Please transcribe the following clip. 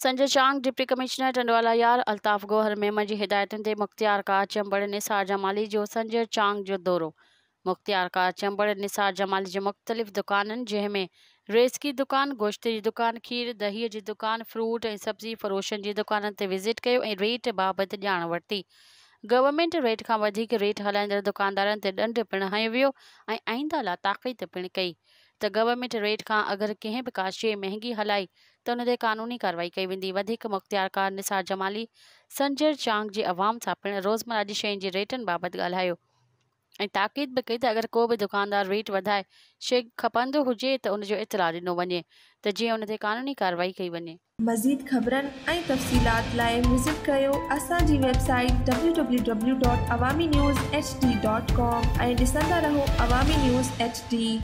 संजय चांग deputy commissioner टंडवाला यार अल्ताफ गौहर मेमन जी हिदायतुनि ते मुख्तियार कार चंबड़ निसार जमाली जो संजय चांग जो दौरो। मुख्तियार कार चंबड़ निसार जमाली जो मुख्तलिफ़ दुकाननि जंहिंमें रेस की दुकान, गोश्त जी दुकान, खीर दही जी दुकान, फ्रूट ऐं सब्जी फरोशन जी दुकाननि ते विज़िट कयो ऐं रेट बाबति ॼाण वरिती। गवर्नमेंट रेट खां वधीक रेट हलाईंदड़ दुकानदारनि ते ॾंड पिणु हंयो वियो ऐं आईंदा लाइ ताक़ीद पिणु कई त गवर्नमेंट रेट खां अगरि कंहिं बि का शइ महांगी हलाई त उन ते कानूनी कार्रवाई कई वेंदी। वधीक मुख्तियार कार निसार जमाली संजय चांग जी अवाम सां पिणु रोज़मर्रा जी शयुनि जे रेटनि बाबति ॻाल्हायो ऐं ताक़ीद बि कई त अगरि को बि दुकानदार रेट वधाए शइ खपंदो हुजे त उनजो इतला ॾिनो वञे त जीअं उन ते कानूनी कार्रवाई कई वञे। मज़ीद ख़बरनि ऐं तफ़सीलात लाइ विज़िट कयो असांजी वेबसाइट www.awamiNewsHD.com ऐं ॾिसंदा रहो अवामी न्यूज़ HD।